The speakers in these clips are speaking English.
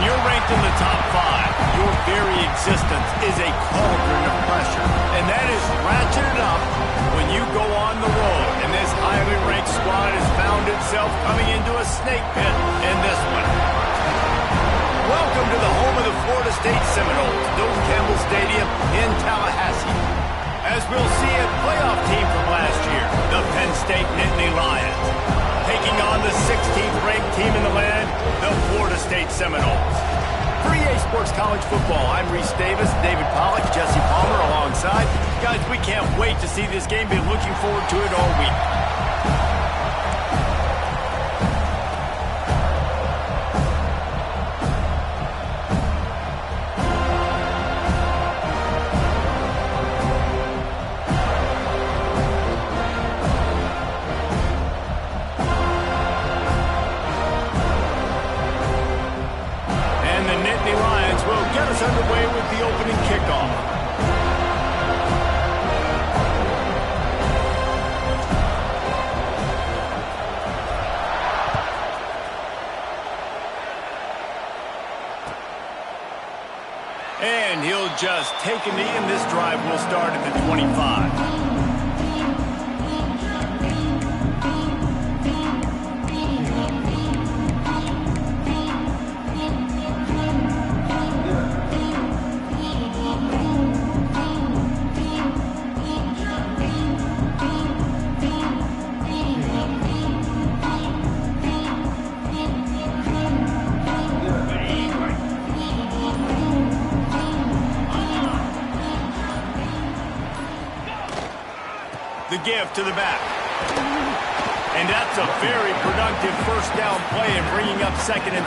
you're ranked in the top 5, your very existence is a cauldron of pressure. And that is ratcheted up when you go on the road. And this highly ranked squad has found itself coming into a snake pit in this one. Welcome to the home of the Florida State Seminoles, Doak Campbell Stadium in Tallahassee. As we'll see a playoff team from last year, the Penn State Nittany Lions, taking on the 16th ranked team in the land, the Florida State Seminoles. For EA Sports College Football, I'm Reese Davis, David Pollack, Jesse Palmer alongside. Guys, we can't wait to see this game. Been looking forward to it all week. Underway with the opening kickoff. And he'll just take a knee, and this drive will start at the 25. The give to the back. And that's a very productive first down play and bringing up 2nd and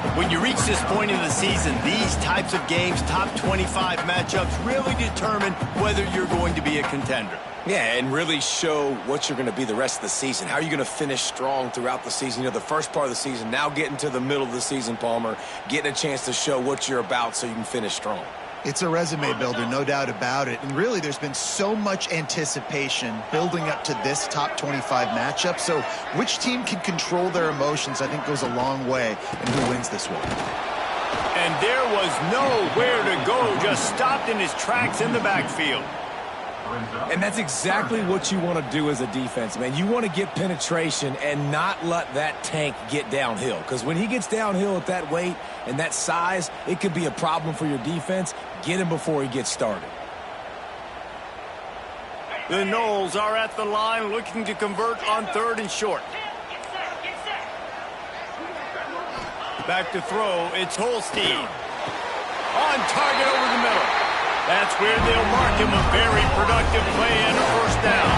3. When you reach this point in the season, these types of games, top 25 matchups, really determine whether you're going to be a contender. Yeah, and really show what you're going to be the rest of the season. How are you going to finish strong throughout the season? You know, the first part of the season, now getting to the middle of the season, Palmer, getting a chance to show what you're about so you can finish strong. It's a resume builder, no doubt about it. And really, there's been so much anticipation building up to this top 25 matchup. So which team can control their emotions, I think, goes a long way in who wins this one. And there was nowhere to go, just stopped in his tracks in the backfield. And that's exactly what you want to do as a defense, man. You want to get penetration and not let that tank get downhill. Because when he gets downhill at that weight and that size, it could be a problem for your defense. Get him before he gets started. The Noles are at the line looking to convert on 3rd and short. Back to throw, it's Holstein. On target over the middle. That's where they'll mark him, a very productive play and a first down.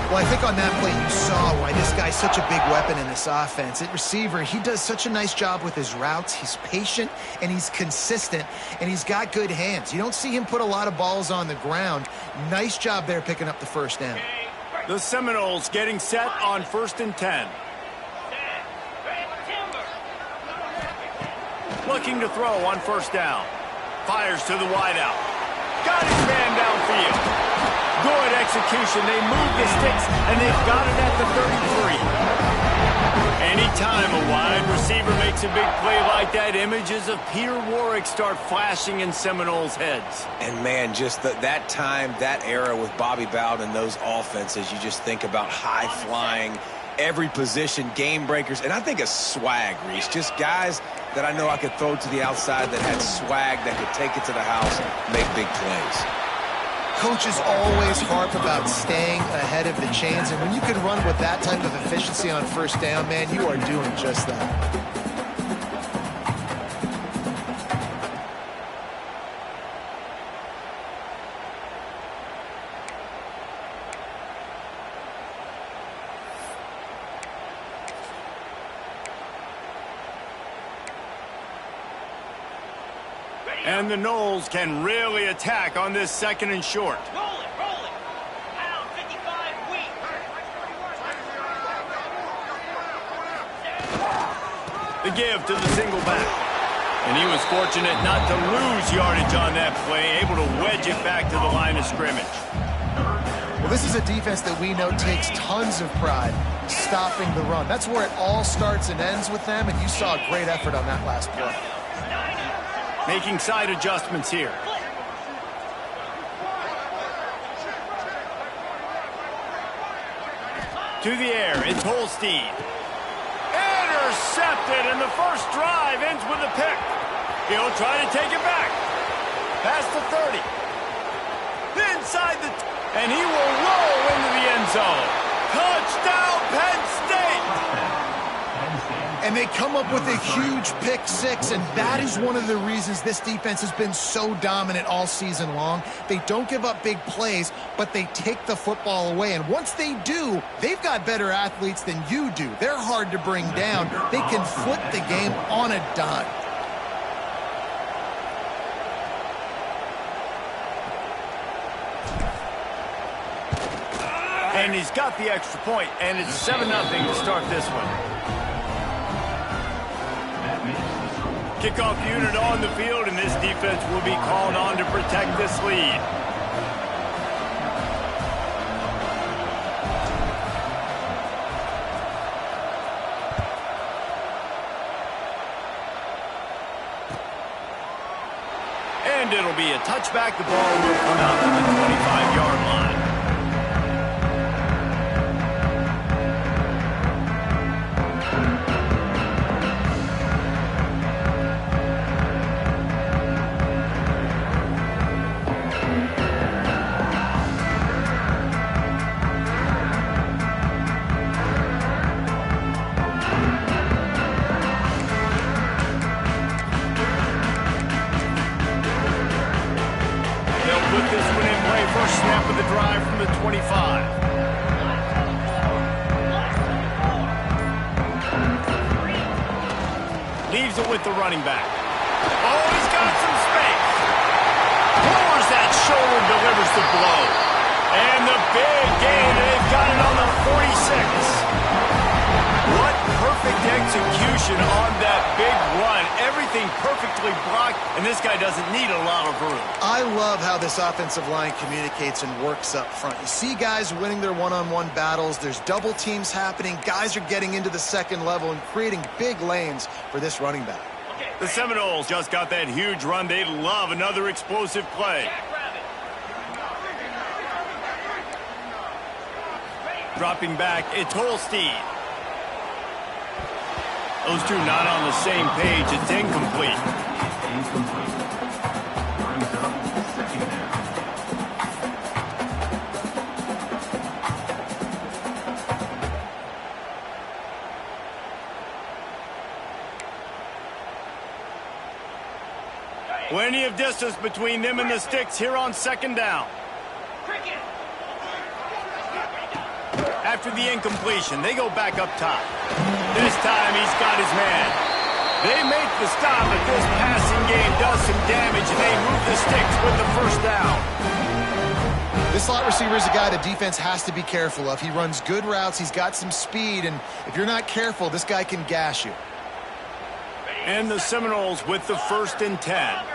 Well, I think on that play you saw why this guy's such a big weapon in this offense. At receiver, he does such a nice job with his routes. He's patient, and he's consistent, and he's got good hands. You don't see him put a lot of balls on the ground. Nice job there picking up the first down. The Seminoles getting set on 1st and 10. Looking to throw on 1st down. Fires to the wideout. Got his man downfield. Good execution. They move the sticks, and they've got it at the 33. Anytime a wide receiver makes a big play like that, images of Peter Warrick start flashing in Seminoles' heads. And, man, just that time, that era with Bobby Bowden and those offenses, you just think about high-flying, every position, game breakers, and I think of swag, Reese. Just guys that I know I could throw to the outside that had swag, that could take it to the house, make big plays. Coaches always harp about staying ahead of the chains, and when you can run with that type of efficiency on 1st down, man, you are doing just that. And the Noles can really attack on this 2nd and short. Roll it. Pound 55, weak. The give to the single back. And he was fortunate not to lose yardage on that play, able to wedge it back to the line of scrimmage. Well, this is a defense that we know takes tons of pride stopping the run. That's where it all starts and ends with them, and you saw a great effort on that last play. Making side adjustments here. To the air, it's Holstein. Intercepted, and the first drive ends with a pick. He'll try to take it back. Past the 30. Inside the... and he will roll into the end zone. Touchdown, Penn State! And they come up with a huge pick six, and that is one of the reasons this defense has been so dominant all season long. They don't give up big plays, but they take the football away. And once they do, they've got better athletes than you do. They're hard to bring down. They can flip the game on a dime. And he's got the extra point, and it's 7-0 to start this one. Kickoff unit on the field, and this defense will be called on to protect this lead. And it'll be a touchback. The ball will come out to the 25-yard line. Put this one in play. First snap of the drive from the 25. Leaves it with the running back. Oh, he's got some space. Lowers that shoulder, delivers the blow. And the big gain, and they've got it on the 46. What perfect execution on that big run. Everything perfectly blocked, and this guy doesn't need a lot of room. I love how this offensive line communicates and works up front. You see guys winning their one-on-one battles. There's double teams happening. Guys are getting into the second level and creating big lanes for this running back. The Seminoles just got that huge run. They love another explosive play. Dropping back, it's Holstein. Those two not on the same page. It's incomplete. Plenty of distance between them and the sticks here on second down. After the incompletion, they go back up top. This time he's got his man. They make the stop, but this passing game does some damage, and they move the sticks with the first down. This slot receiver is a guy the defense has to be careful of. He runs good routes. He's got some speed, and if you're not careful, this guy can gash you. And the Seminoles with the 1st and 10.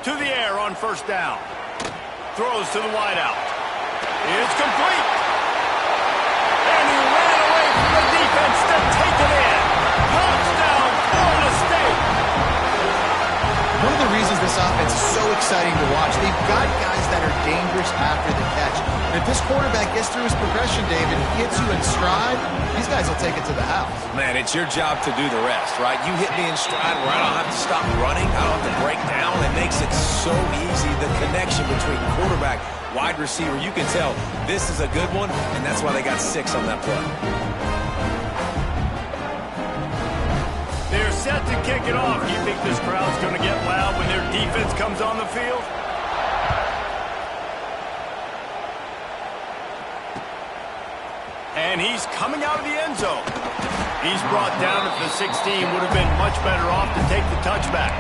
To the air on first down. Throws to the wideout. It's complete. And he ran away from the defense to take it in. Touchdown, Florida State. One of the reasons this offense is so exciting to watch, they've got guys that are dangerous after the catch. And if this quarterback gets through his progression, David, he hits you in stride, these guys will take it to the house. Man, it's your job to do the rest, right? You hit me in stride where I don't have to stop running. I don't have to break down. It makes it so easy. The connection between quarterback, wide receiver, you can tell this is a good one, and that's why they got 6 on that play. They're set to kick it off. You think this crowd's going to get loud when their defense comes on the field? And he's coming out of the end zone. He's brought down at the 16. Would have been much better off to take the touchback.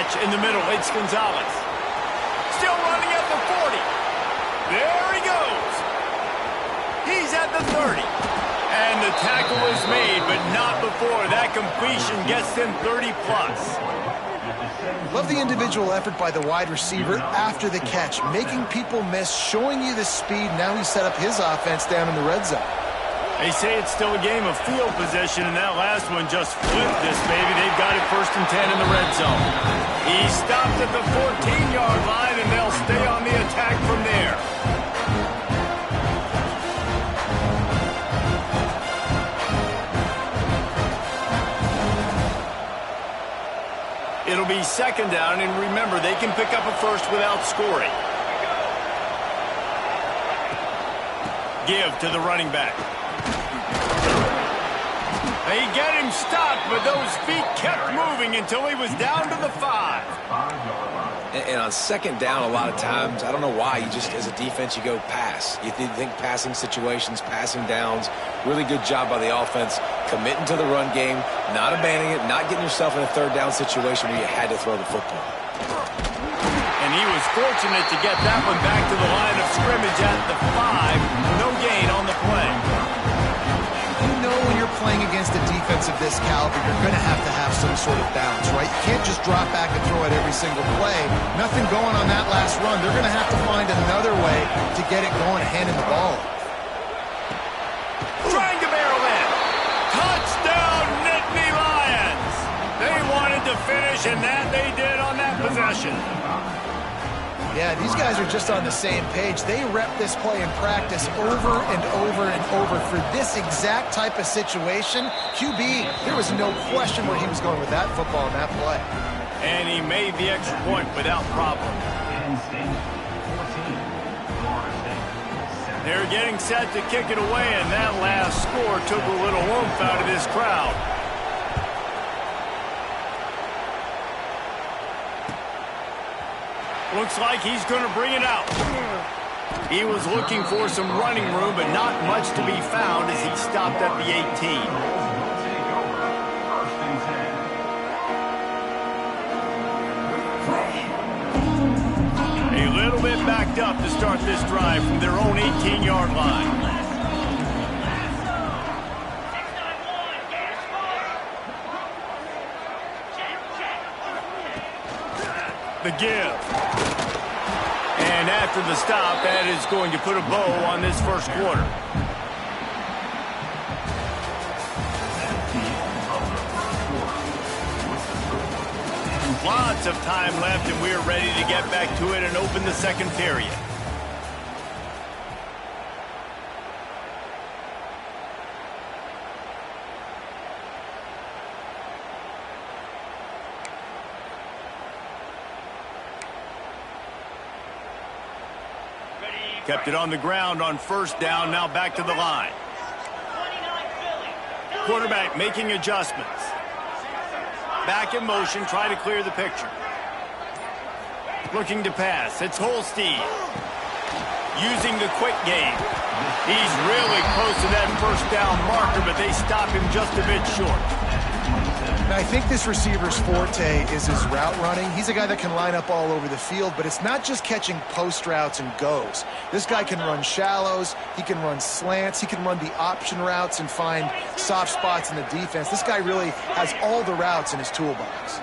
catch in the middle. It's Gonzalez. Still running at the 40. There he goes. He's at the 30. And the tackle is made, but not before that completion gets them 30-plus. Love the individual effort by the wide receiver after the catch, making people miss, showing you the speed. Now he's set up his offense down in the red zone. They say it's still a game of field position, and that last one just flipped this baby. They've got it 1st and 10 in the red zone. He stopped at the 14-yard line, and they'll stay on the attack from there. It'll be 2nd down, and remember, they can pick up a first without scoring. Give to the running back. They get him stopped, but those feet kept moving until he was down to the 5. And on 2nd down, a lot of times, I don't know why, you just, as a defense, you go pass. You think passing situations, passing downs. Really good job by the offense, committing to the run game, not abandoning it, not getting yourself in a 3rd down situation where you had to throw the football. And he was fortunate to get that one back to the line of scrimmage at the 5. No gain on the play. You know when you're playing against a defense of this caliber, you're going to have some sort of balance, right? You can't just drop back and throw it every single play. Nothing going on that last run. They're going to have to find another way to get it going and handing the ball. Trying to barrel in. Touchdown, Nittany Lions. They wanted to finish, and that they did on that possession. Yeah, these guys are just on the same page. They rep this play in practice over and over and over for this exact type of situation. QB, there was no question where he was going with that football and that play. And he made the extra point without problem. They're getting set to kick it away, and that last score took a little oomph out of this crowd. Looks like he's going to bring it out. He was looking for some running room, but not much to be found as he stopped at the 18. A little bit backed up to start this drive from their own 18-yard line. The give. And after the stop, that is going to put a bow on this 1st quarter. Lots of time left, and we're ready to get back to it and open the 2nd period. Kept it on the ground on 1st down, now back to the line. Quarterback making adjustments. Back in motion, try to clear the picture. Looking to pass, it's Holstein. Using the quick game. He's really close to that 1st down marker, but they stop him just a bit short. Now, I think this receiver's forte is his route running. He's a guy that can line up all over the field, but it's not just catching post routes and goes. This guy can run shallows, he can run slants, he can run the option routes and find soft spots in the defense. This guy really has all the routes in his toolbox.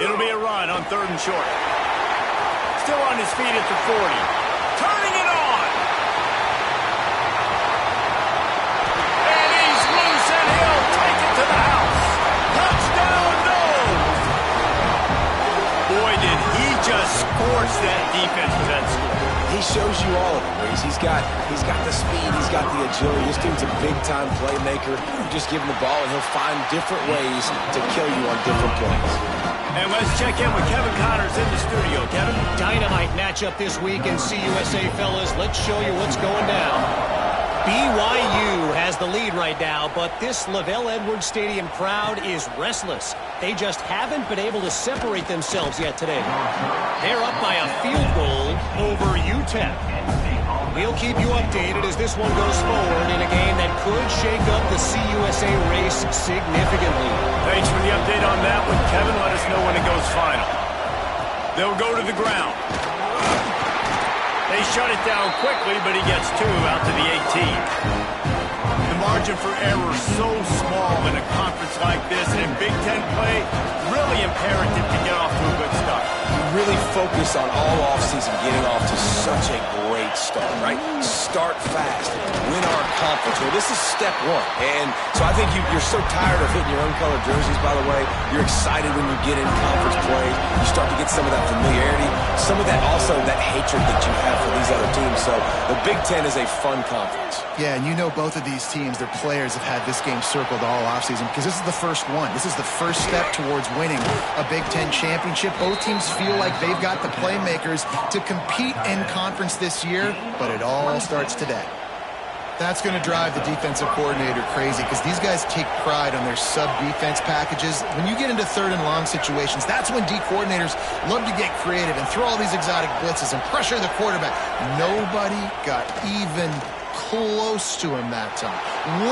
It'll be a run on 3rd and short. Still on his feet at the 40. Turning it on. And he's loose, and he'll take it to the house. Touchdown, Noles. Boy, did he just scorch that defense with that score. He shows you all of it, Reese. He's got the speed, he's got the agility. This dude's a big-time playmaker. You just give him the ball, and he'll find different ways to kill you on different plays. And let's check in with Kevin Connors in the studio. Kevin? Dynamite matchup this week in CUSA, fellas. Let's show you what's going down. BYU has the lead right now, but this LaVell Edwards Stadium crowd is restless. They just haven't been able to separate themselves yet today. They're up by a field goal over UTEP. We'll keep you updated as this one goes forward in a game that could shake up the CUSA race significantly. Thanks for the update on that one, Kevin. Let us know when it goes final. They'll go to the ground. They shut it down quickly, but he gets 2 out to the 18. The margin for error is so small in a conference like this, and in Big Ten play, really imperative to get off to a good start. You really focus on all offseason getting off to such a great start, right? Start fast, win our conference. Well, this is step 1. And so I think you're so tired of hitting your own colored jerseys, by the way. You're excited when you get in conference play. You start to get some of that familiarity, some of that also that hatred that you have for these other teams. So the Big Ten is a fun conference. Yeah, and you know both of these teams, their players have had this game circled all offseason because this is the first one. This is the first step towards winning a Big Ten championship. Both teams feel like they've got the playmakers to compete in conference this year, but it all starts today. That's going to drive the defensive coordinator crazy because these guys take pride on their sub-defense packages. When you get into 3rd and long situations, that's when D coordinators love to get creative and throw all these exotic blitzes and pressure the quarterback. Nobody got even close to him that time.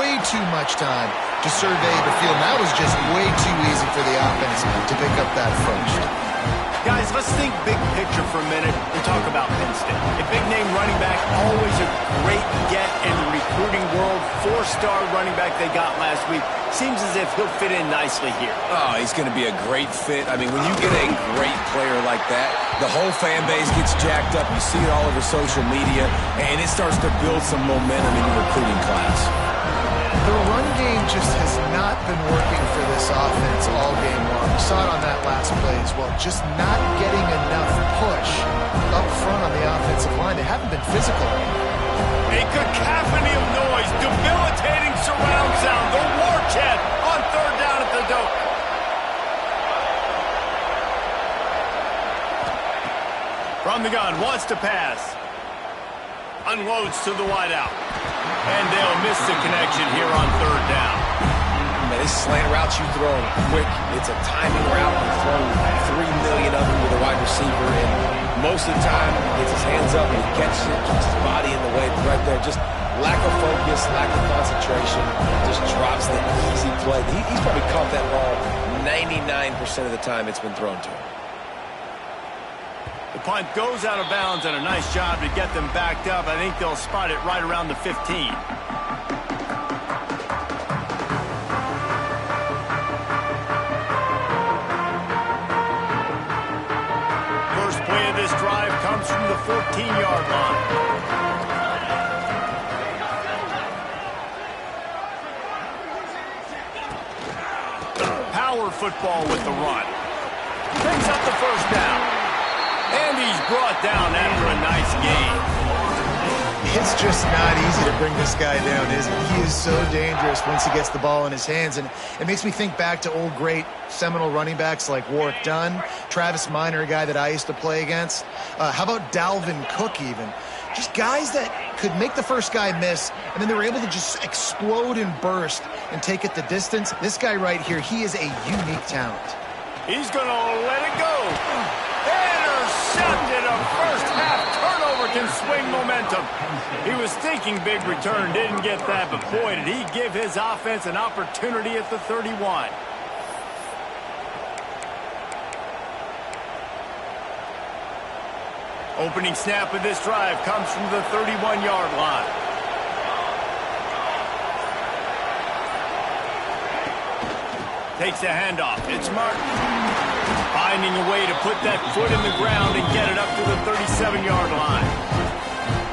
Way too much time to survey the field. That was just way too easy for the offense to pick up that first. Guys, let's think big picture for a minute and talk about Penn State. A big-name running back, always a great get in the recruiting world. 4-star running back they got last week. Seems as if he'll fit in nicely here. Oh, he's going to be a great fit. I mean, when you get a great player like that, the whole fan base gets jacked up. You see it all over social media, and it starts to build some momentum in your recruiting class. The run game just has not been working for this offense all game long. We saw it on that last play as well. Just not getting enough push up front on the offensive line. They haven't been physical. A cacophony of noise, debilitating surround sound. The war chant on 3rd down at the Doak. From the gun, wants to pass. Unloads to the wideout. And they'll miss the connection here on 3rd down. Man, these slant routes you throw quick. It's a timing route. You throw 3 million of them with a wide receiver, and most of the time he gets his hands up and he catches it, keeps his body in the way. Right there, just lack of focus, lack of concentration, just drops the easy play. He's probably caught that ball 99% of the time it's been thrown to him. The punt goes out of bounds, and a nice job to get them backed up. I think they'll spot it right around the 15. First play of this drive comes from the 14-yard line. Power football with the run. Picks up the first down. And he's brought down after a nice game. It's just not easy to bring this guy down, is it? He is so dangerous once he gets the ball in his hands. And it makes me think back to old great Seminole running backs like Warwick Dunn, Travis Minor, a guy that I used to play against. How about Dalvin Cook even? Just guys that could make the first guy miss, and then they were able to just explode and burst and take it the distance. This guy right here, he is a unique talent. He's going to let it go. Intercepted. A first-half turnover can swing momentum. He was thinking big return, didn't get that, but boy, did he give his offense an opportunity at the 31. Opening snap of this drive comes from the 31-yard line. Takes a handoff. It's Martin. Finding a way to put that foot in the ground and get it up to the 37-yard line.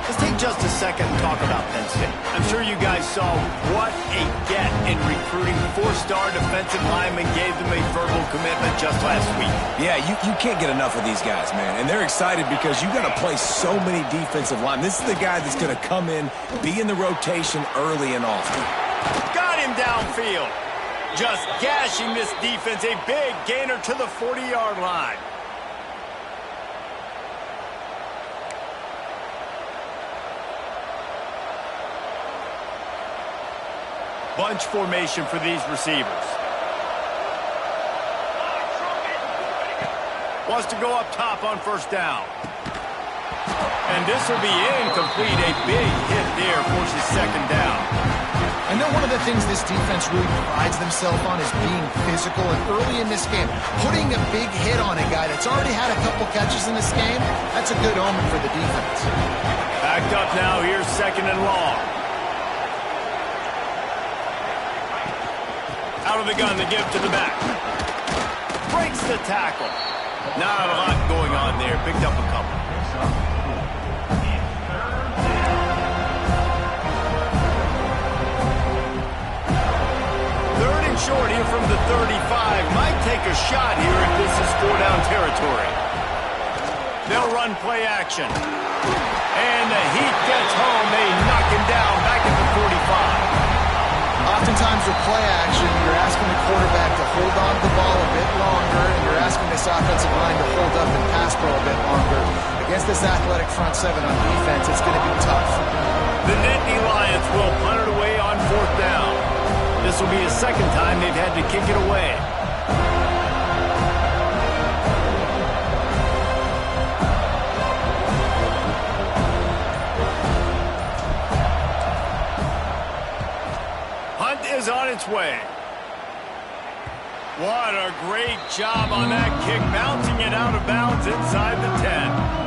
Let's take just a second and talk about Penn State. I'm sure you guys saw what a get in recruiting. 4-star defensive linemen gave them a verbal commitment just last week. Yeah, you can't get enough of these guys, man. And they're excited because you got to play so many defensive linemen. This is the guy that's going to come in, be in the rotation early and often. Got him downfield. Just gashing this defense. A big gainer to the 40-yard line. Bunch formation for these receivers. Wants to go up top on first down. And this will be incomplete. A big hit there forces second down. I know one of the things this defense really prides themselves on is being physical, and early in this game, putting a big hit on a guy that's already had a couple catches in this game, that's a good omen for the defense. Backed up now, here's second and long. Out of the gun, the give to the back. Breaks the tackle. Not a lot going on there. Picked up a couple. Third and short here from the 35. Might take a shot here if this is 4-down territory. They'll run play action. And the heat gets home. They knock him down back at the 45. Oftentimes with play action, you're asking the quarterback to hold on to the ball a bit longer, and you're asking this offensive line to hold up and pass pro a bit longer. Against this athletic front seven on defense, it's going to be tough. The Nittany Lions will punt it away on fourth down. This will be a second time they've had to kick it away. Is on its way. What a great job on that kick, bouncing it out of bounds inside the 10.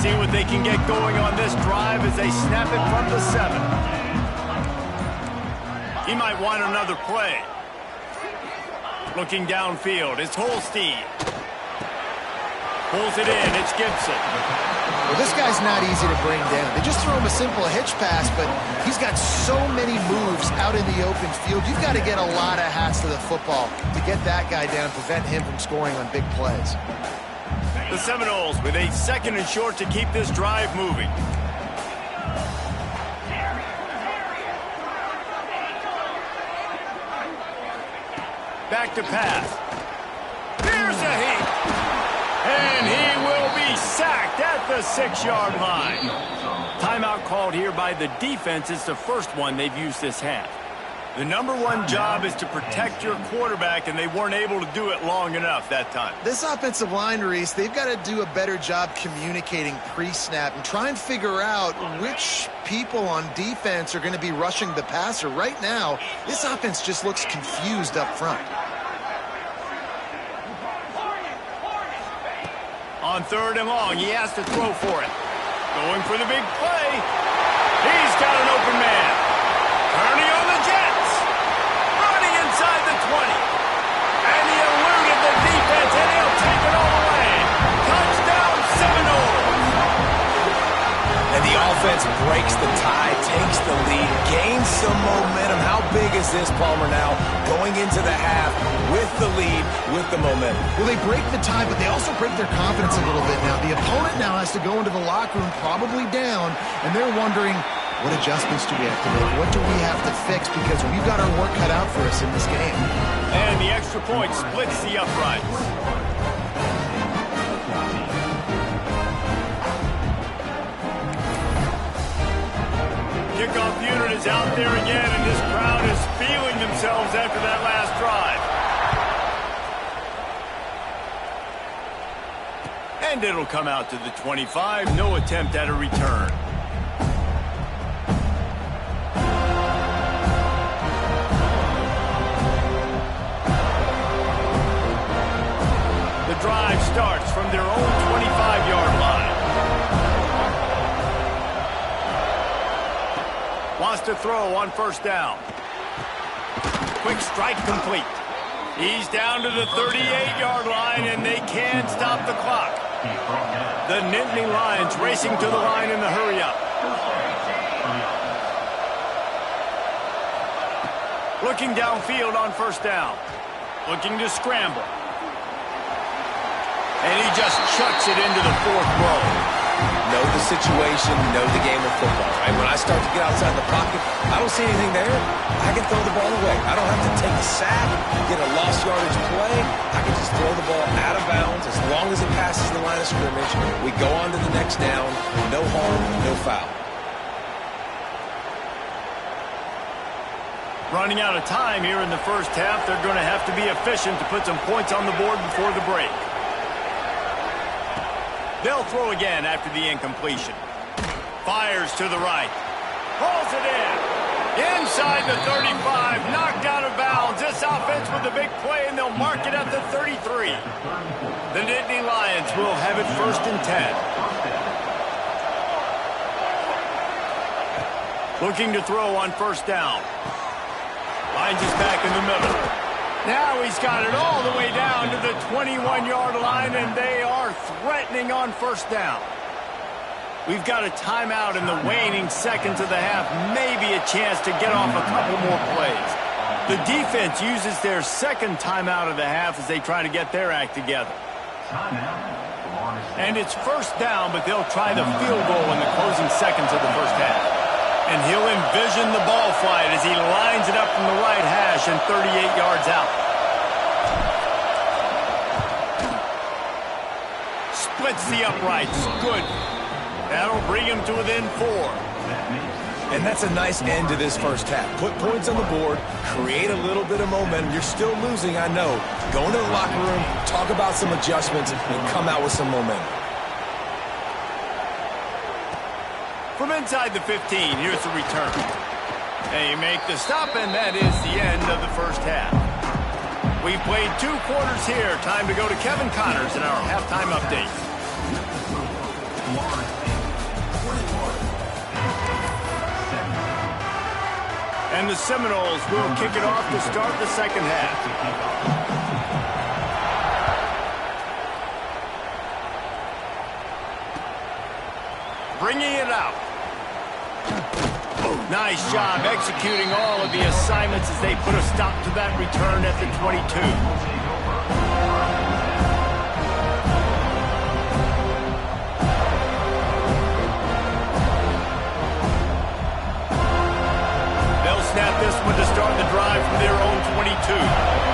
See what they can get going on this drive as they snap it from the 7. He might want another play. Looking downfield, it's Holstein. Pulls it in, it's Gibson. Well, this guy's not easy to bring down. They just throw him a simple hitch pass, but he's got so many moves out in the open field. You've got to get a lot of hats to the football to get that guy down, prevent him from scoring on big plays. The Seminoles with a second and short to keep this drive moving. Back to pass. Here's a heat. And he will be sacked at the 6-yard line. Timeout called here by the defense. It's the first one they've used this half. The number one job is to protect your quarterback, and they weren't able to do it long enough that time. This offensive line, Reese, they've got to do a better job communicating pre-snap and try and figure out which people on defense are going to be rushing the passer. Right now, this offense just looks confused up front. On third and long, he has to throw for it. Going for the big play. He's got an open man. Turning on the Jets. Running inside the 20. And he eluded the defense, and he'll take it all the way. Touchdown, Seminoles. And the offense breaks the tie, takes the lead, gains some momentum. How big is this, Palmer, now going into the half with the lead, with the momentum? Well, they break the tie, but they also break their confidence a little bit now. The opponent now has to go into the locker room probably down, and they're wondering, what adjustments do we have to make? What do we have to fix? Because we've got our work cut out for us in this game. And the extra point splits the uprights. Kickoff unit is out there again, and this crowd is feeling themselves after that last drive. And it'll come out to the 25. No attempt at a return. The drive starts from their own 25-yard line. Wants to throw on first down. Quick strike complete. He's down to the 38-yard line, and they can't stop the clock. The Nittany Lions racing to the line in the hurry-up. Looking downfield on first down. Looking to scramble. And he just chucks it into the fourth row. Know the situation, know the game of football, right? When I start to get outside the pocket, I don't see anything there. I can throw the ball away. I don't have to take a sack, get a lost yardage play. I can just throw the ball out of bounds as long as it passes the line of scrimmage. We go on to the next down. No harm, no foul. Running out of time here in the first half. They're going to have to be efficient to put some points on the board before the break. They'll throw again after the incompletion. Fires to the right. Pulls it in. Inside the 35. Knocked out of bounds. This offense with a big play, and they'll mark it at the 33. The Nittany Lions will have it 1st and 10. Looking to throw on 1st down. Finds his back in the middle. Now he's got it all the way down to the 21-yard line, and they are threatening on 1st down. We've got a timeout in the waning seconds of the half, maybe a chance to get off a couple more plays. The defense uses their 2nd timeout of the half as they try to get their act together. And it's 1st down, but they'll try the field goal in the closing seconds of the first half. And he'll envision the ball flight as he lines it up from the right hash and 38 yards out. Splits the uprights. Good. That'll bring him to within 4. And that's a nice end to this first half. Put points on the board, create a little bit of momentum. You're still losing, I know. Go into the locker room, talk about some adjustments, and come out with some momentum. From inside the 15, here's the return. They make the stop, and that is the end of the first half. We've played 2 quarters here. Time to go to Kevin Connors in our halftime update. And the Seminoles will kick it off to start the second half. Bringing it out. Nice job executing all of the assignments as they put a stop to that return at the 22. They'll snap this one to start the drive from their own 22.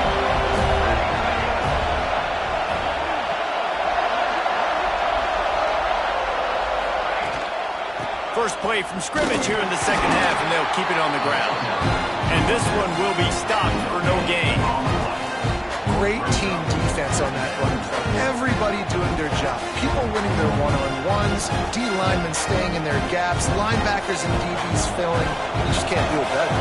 First play from scrimmage here in the second half, and they'll keep it on the ground. And this one will be stopped for no gain. Great team defense on that run play. Everybody doing their job. People winning their one-on-ones, D-linemen staying in their gaps, linebackers and DBs filling. You just can't do it better.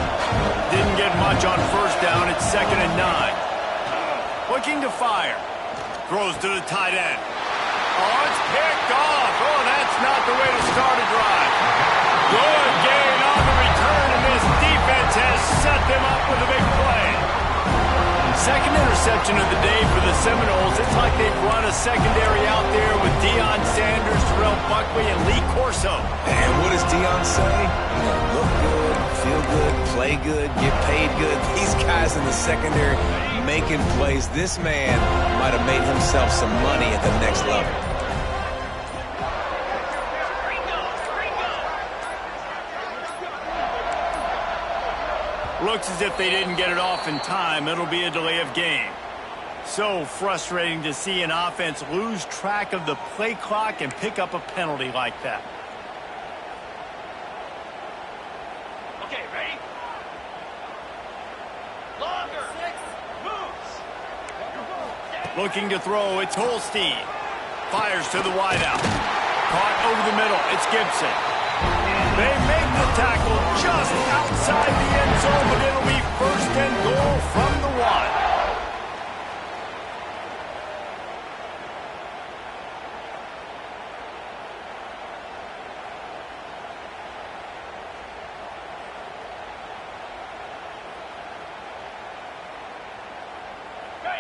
Didn't get much on 1st down. It's 2nd and 9. Looking to fire. Throws to the tight end. Oh, it's picked off. Oh, that's not the way to start a drive. Good gain on the return, and this defense has set them up with a big play. 2nd interception of the day for the Seminoles. It's like they've run a secondary out there with Deion Sanders, Terrell Buckley, and Lee Corso. And what does Deion say? Look good, feel good, play good, get paid good. These guys in the secondary making plays. This man might have made himself some money at the next level. Looks as if they didn't get it off in time. It'll be a delay of game. So frustrating to see an offense lose track of the play clock and pick up a penalty like that. Okay, ready? Longer. 6 moves. Looking to throw, it's Holstein. Fires to the wideout. Caught over the middle, it's Gibson. They make the tackle just outside the end zone, but it'll be 1st and goal from the 1.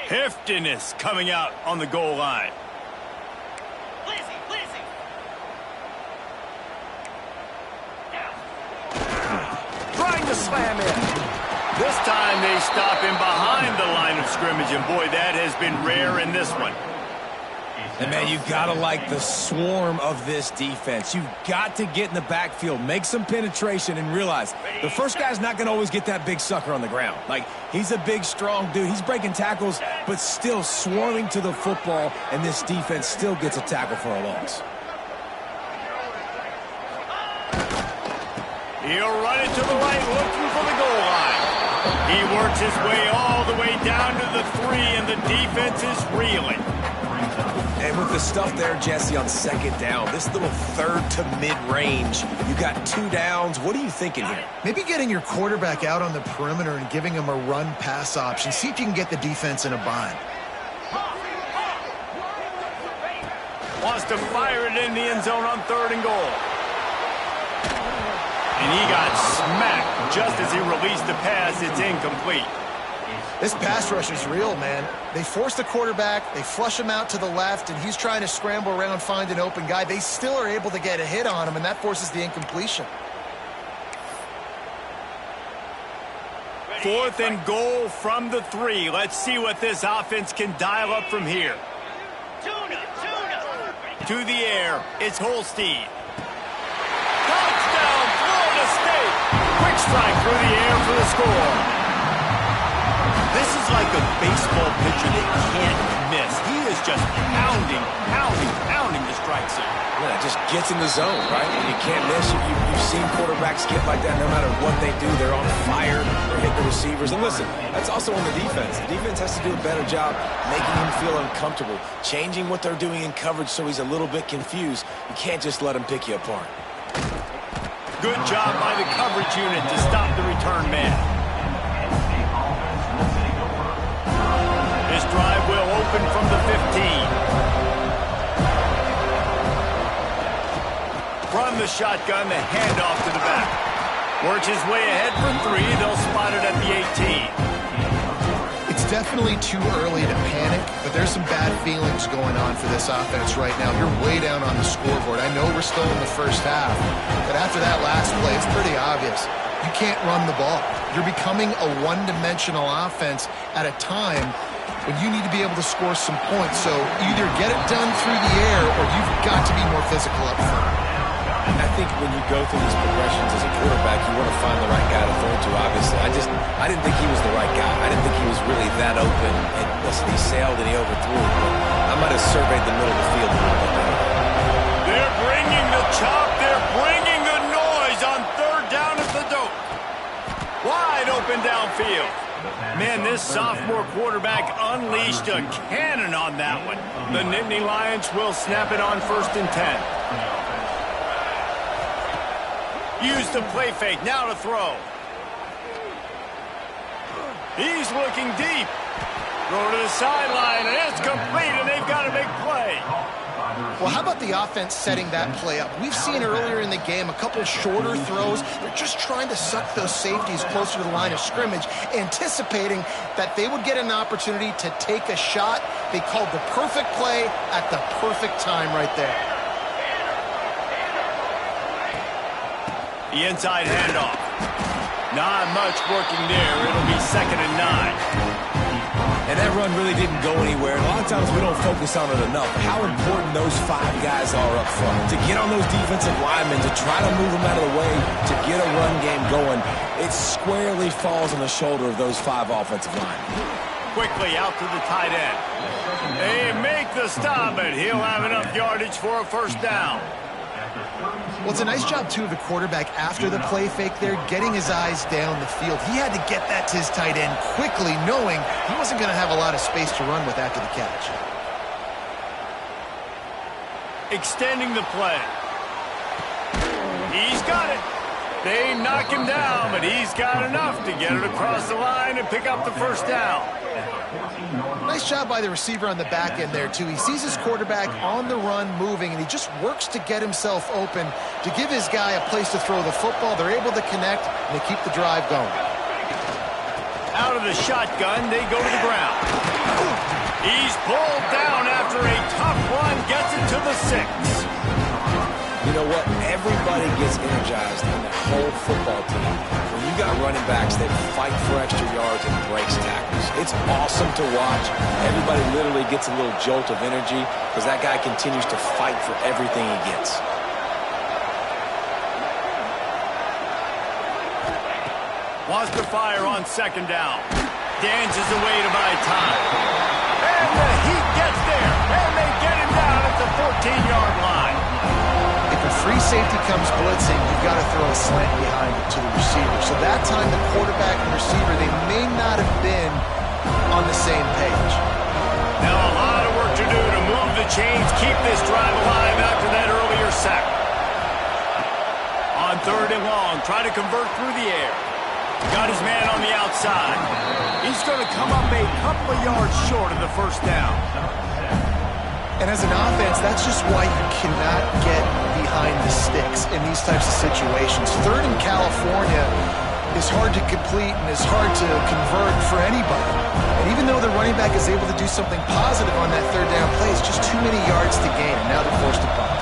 Heftiness coming out on the goal line. To slam in. This time they stop him behind the line of scrimmage, and boy, that has been rare in this one. And, man, you got to like the swarm of this defense. You've got to get in the backfield, make some penetration, and realize the first guy's not going to always get that big sucker on the ground. Like, he's a big, strong dude. He's breaking tackles, but still swarming to the football, and this defense still gets a tackle for a loss. He'll run it to the right, looking for the goal line. He works his way all the way down to the 3, and the defense is reeling. And with the stuff there, Jesse, on second down, this little third to mid-range, you got 2 downs. What are you thinking here? Maybe getting your quarterback out on the perimeter and giving him a run-pass option. See if you can get the defense in a bind. Wants to fire it in the end zone on 3rd and goal. And he got smacked just as he released the pass. It's incomplete. This pass rush is real, man. They force the quarterback, they flush him out to the left, and he's trying to scramble around, find an open guy. They still are able to get a hit on him, and that forces the incompletion. 4th and goal from the 3. Let's see what this offense can dial up from here. To the air, it's Holstein. Touchdown, Florida State. Quick strike through the air for the score. This is like a baseball pitcher that can't miss. He is just pounding the strike zone. Yeah, it just gets in the zone, right? And you can't miss. You've seen quarterbacks get like that no matter what they do. They're on fire. They're hitting the receivers. And listen, that's also on the defense. The defense has to do a better job making him feel uncomfortable, changing what they're doing in coverage so he's a little bit confused. You can't just let him pick you apart. Good job by the coverage unit to stop the return man. This drive will open from the 15. From the shotgun, the handoff to the back. Works his way ahead for 3. They'll spot it at the 18. It's definitely too early to panic, but there's some bad feelings going on for this offense right now. You're way down on the scoreboard. I know we're still in the first half, but after that last play, it's pretty obvious. You can't run the ball. You're becoming a one-dimensional offense at a time when you need to be able to score some points. So either get it done through the air or you've got to be more physical up front. I think when you go through these progressions as a quarterback, you want to find the right guy to throw to, obviously. I didn't think he was the right guy. I didn't think he was really that open. And listen, he sailed and he overthrew it, but I might have surveyed the middle of the field a little bit better. They're bringing the chop. They're bringing the noise on 3rd down at the dope. Wide open downfield. Man, this sophomore quarterback unleashed a cannon on that one. The Nittany Lions will snap it on 1st and 10. Use the play fake, now to throw. He's looking deep. Throw to the sideline, and it's complete, and they've got a big play. Well, how about the offense setting that play up? We've seen earlier in the game a couple shorter throws. They're just trying to suck those safeties closer to the line of scrimmage, anticipating that they would get an opportunity to take a shot. They called the perfect play at the perfect time right there. The inside handoff. Not much working there. It'll be 2nd and 9. And that run really didn't go anywhere. And a lot of times we don't focus on it enough. How important those 5 guys are up front. To get on those defensive linemen, to try to move them out of the way, to get a run game going, it squarely falls on the shoulder of those 5 offensive linemen. Quickly out to the tight end. They make the stop, and he'll have enough yardage for a 1st down. Well, it's a nice job, too, of the quarterback after the play fake there, getting his eyes down the field. He had to get that to his tight end quickly, knowing he wasn't going to have a lot of space to run with after the catch. Extending the play. He's got it. They knock him down, but he's got enough to get it across the line and pick up the 1st down. Nice job by the receiver on the back end there, too. He sees his quarterback on the run moving, and he just works to get himself open to give his guy a place to throw the football. They're able to connect, and they keep the drive going. Out of the shotgun, they go to the ground. He's pulled down after a tough run, gets it to the 6. You know what? Everybody gets energized on the whole football team when you got running backs that fight for extra yards and breaks tackles. It's awesome to watch. Everybody literally gets a little jolt of energy because that guy continues to fight for everything he gets. Wants to fire on second down. Dances away to buy time. And the Heat gets there. And they get him down at the 14-yard line. If a free safety comes blitzing, you've got to throw a slant behind it to the receiver. So that time the quarterback and receiver, they may not have been on the same page. Now a lot of work to do to move the chains, keep this drive alive after that earlier sack. On third and long, try to convert through the air. Got his man on the outside. He's going to come up a couple of yards short of the first down. And as an offense, that's just why you cannot get behind the sticks in these types of situations. Third in California is hard to complete and is hard to convert for anybody. And even though the running back is able to do something positive on that third down play, it's just too many yards to gain, and now they're forced to punt.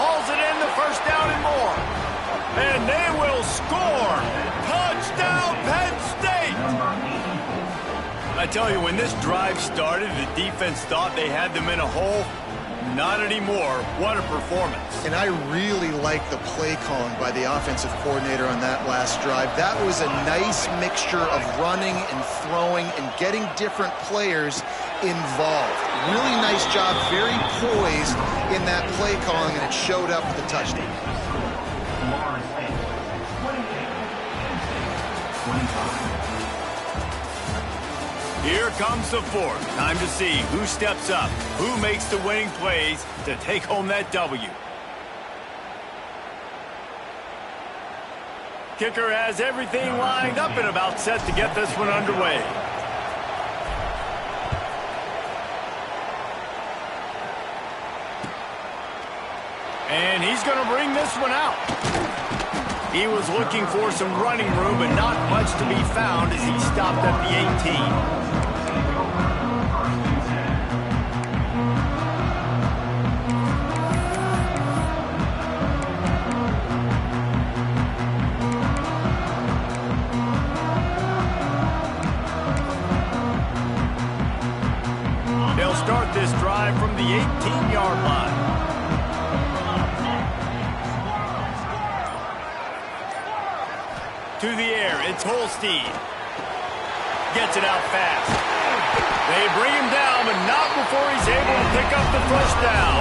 Hauls it in, the first down and more. And they will score. Touchdown, Penn State! I tell you, when this drive started, the defense thought they had them in a hole. Not anymore. What a performance. And I really like the play calling by the offensive coordinator on that last drive. That was a nice mixture of running and throwing and getting different players involved. Really nice job, very poised in that play calling, and it showed up with the touchdown. Here comes the fourth. Time to see who steps up, who makes the winning plays to take home that W. Kicker has everything lined up and about set to get this one underway. And he's going to bring this one out. He was looking for some running room, but not much to be found as he stopped at the 18. They'll start this drive from the 18-yard line. To the air, it's Holstein. Gets it out fast. They bring him down, but not before he's able to pick up the first down.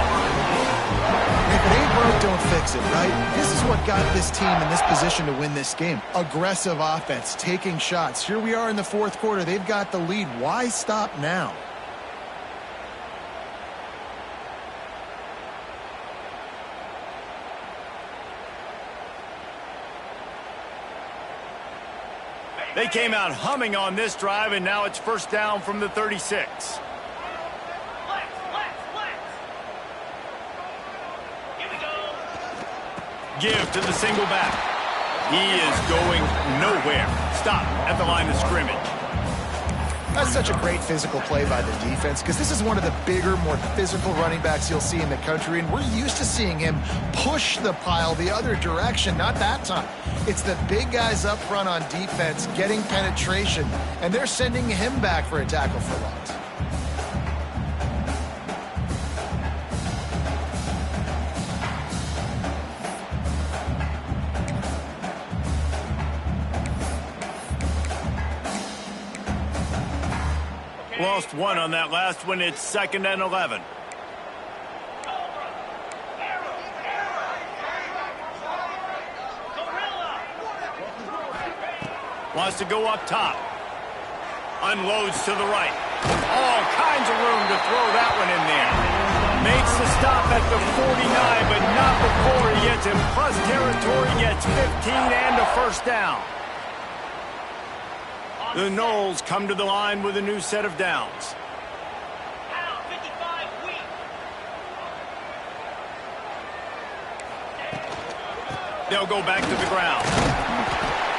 If it ain't broke, don't fix it, right? This is what got this team in this position to win this game. Aggressive offense, taking shots. Here we are in the fourth quarter. They've got the lead. Why stop now? They came out humming on this drive, and now it's first down from the 36. Here we go. Give to the single back. He is going nowhere. Stop at the line of scrimmage. That's such a great physical play by the defense because this is one of the bigger, more physical running backs you'll see in the country, and we're used to seeing him push the pile the other direction. Not that time. It's the big guys up front on defense getting penetration, and they're sending him back for a tackle for loss. Lost one on that last one. It's 2nd and 11. Wants to go up top. Unloads to the right. All kinds of room to throw that one in there. Makes the stop at the 49, but not before he gets in plus territory, gets 15 and a first down. The Noles come to the line with a new set of downs. They'll go back to the ground.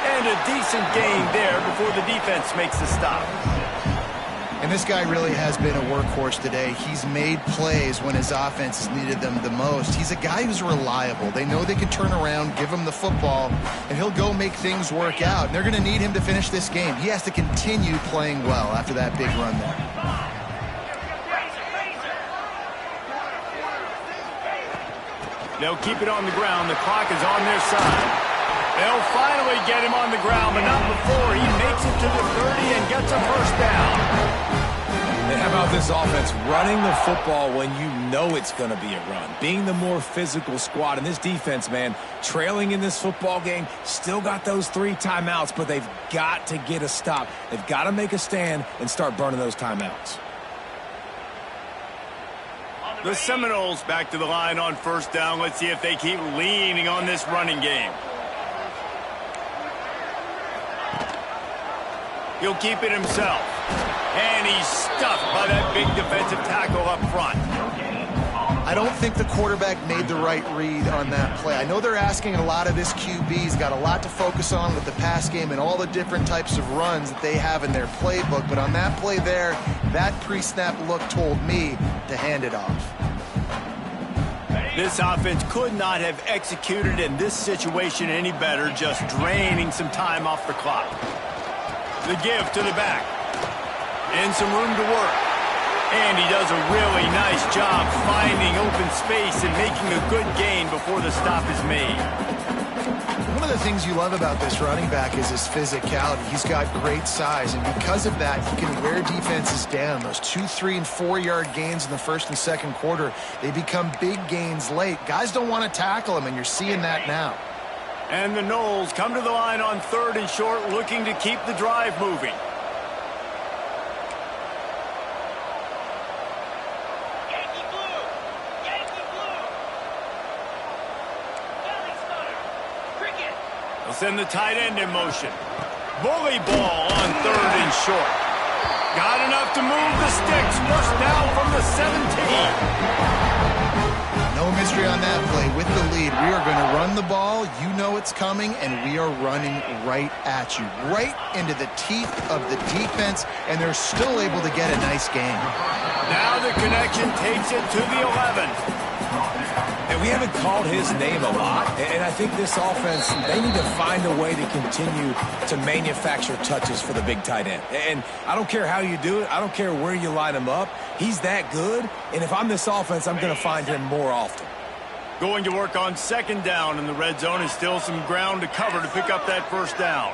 And a decent gain there before the defense makes the stop. And this guy really has been a workhorse today. He's made plays when his offense has needed them the most. He's a guy who's reliable. They know they can turn around, give him the football, and he'll go make things work out. And they're going to need him to finish this game. He has to continue playing well after that big run there. They'll keep it on the ground. The clock is on their side. They'll finally get him on the ground, but not before he makes it to the 30 and gets a first down. And how about this offense running the football when you know it's going to be a run? Being the more physical squad. And this defense, man, trailing in this football game, still got those 3 timeouts, but they've got to get a stop. They've got to make a stand and start burning those timeouts. The Seminoles back to the line on first down. Let's see if they keep leaning on this running game. He'll keep it himself. And he's stuffed by that big defensive tackle up front. I don't think the quarterback made the right read on that play. I know they're asking a lot of this QB. He's got a lot to focus on with the pass game and all the different types of runs that they have in their playbook. But on that play there, that pre-snap look told me to hand it off. This offense could not have executed in this situation any better, just draining some time off the clock. The give to the back. And some room to work. And he does a really nice job finding open space and making a good gain before the stop is made. One of the things you love about this running back is his physicality. He's got great size, and because of that, he can wear defenses down. Those 2, 3, and 4-yard gains in the first and second quarter, they become big gains late. Guys don't want to tackle him, and you're seeing that now. And the Noles come to the line on 3rd and short, looking to keep the drive moving. Yankee blue! Yankee blue! Valley Stunner! Cricket! They'll send the tight end in motion. Bully ball on 3rd and short. Got enough to move the sticks. First down from the 17. No mystery on that play. With the lead, we are going to run the ball. You know it's coming, and we are running right at you. Right into the teeth of the defense, and they're still able to get a nice gain. Now the connection takes it to the 11. And we haven't called his name a lot, and I think this offense, they need to find a way to continue to manufacture touches for the big tight end. And I don't care how you do it. I don't care where you line him up. He's that good, and if I'm this offense, I'm going to find him more often. Going to work on 2nd down in the red zone is still some ground to cover to pick up that first down.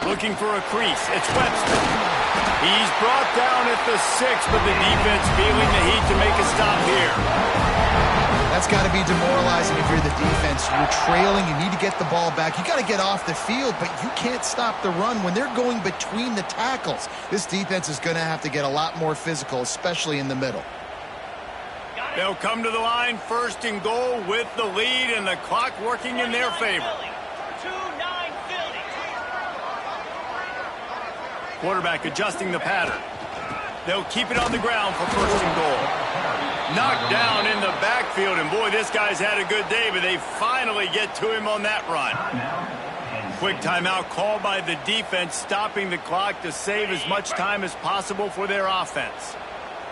Looking for a crease. It's Webster. He's brought down at the 6, but the defense feeling the heat to make a stop here. That's got to be demoralizing if you're the defense. You're trailing. You need to get the ball back. You got to get off the field, but you can't stop the run when they're going between the tackles. This defense is going to have to get a lot more physical, especially in the middle. They'll come to the line 1st and goal with the lead and the clock working in their favor. Quarterback adjusting the pattern. They'll keep it on the ground for 1st and goal. Knocked down in the backfield, and boy, this guy's had a good day, but they finally get to him on that run. Quick timeout called by the defense, stopping the clock to save as much time as possible for their offense.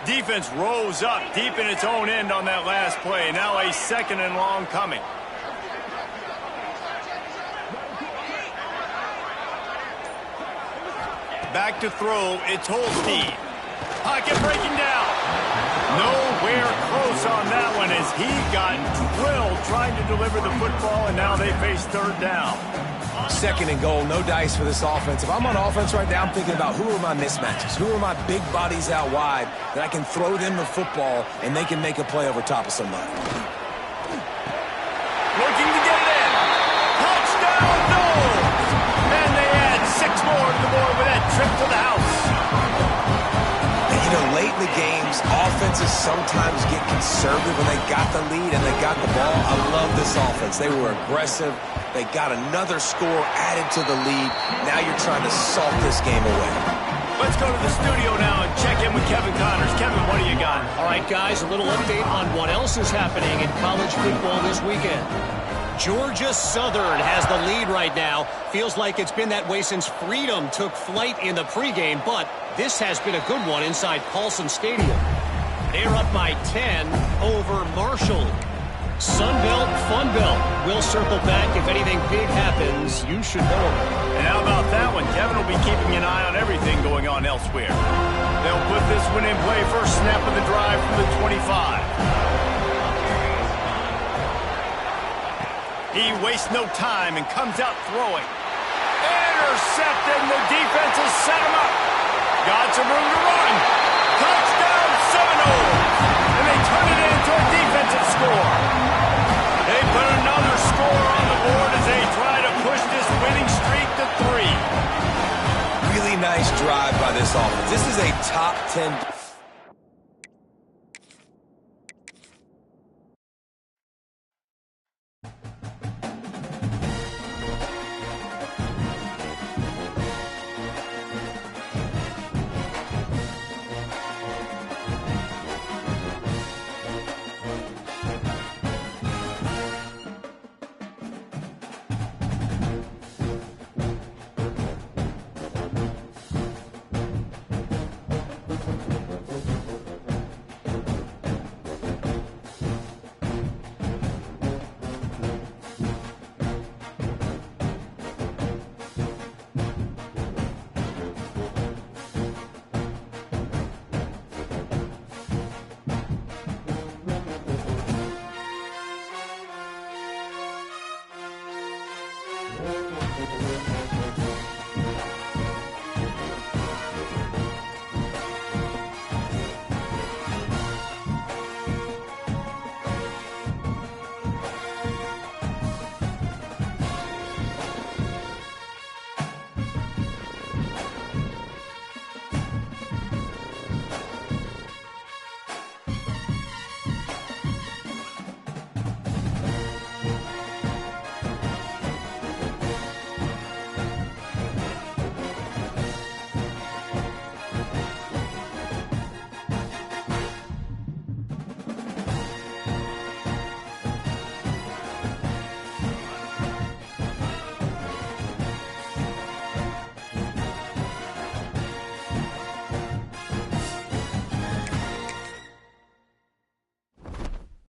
Defense rose up deep in its own end on that last play. Now a 2nd and long coming. Back to throw, it's Holstein. Pocket breaking down. Nowhere close on that one as he got drilled trying to deliver the football, and now they face 3rd down. 2nd and goal, no dice for this offense. If I'm on offense right now, I'm thinking about who are my mismatches? Who are my big bodies out wide that I can throw them the football and they can make a play over top of somebody. Looking to get it in. Touchdown, no! And they add 6 more to the board with that trip to the house. And, you know, late in the games, offenses sometimes get conservative when they got the lead and they got the ball. I love this offense. They were aggressive. They got another score added to the lead. Now you're trying to salt this game away. Let's go to the studio now and check in with Kevin Connors. Kevin, what do you got? All right, guys, a little update on what else is happening in college football this weekend. Georgia Southern has the lead right now. Feels like it's been that way since Freedom took flight in the pregame, but this has been a good one inside Paulson Stadium. They're up by 10 over Marshall. Sunbelt, Funbelt. We'll circle back. If anything big happens, you should know. And how about that one? Kevin will be keeping an eye on everything going on elsewhere. They'll put this one in play. First snap of the drive from the 25. He wastes no time and comes out throwing. Intercepted, and the defense has set him up. Got some room to run. Touchdown Seminoles. And they turn it into a defensive score. They put another score on the board as they try to push this winning streak to 3. Really nice drive by this offense. This is a top 10.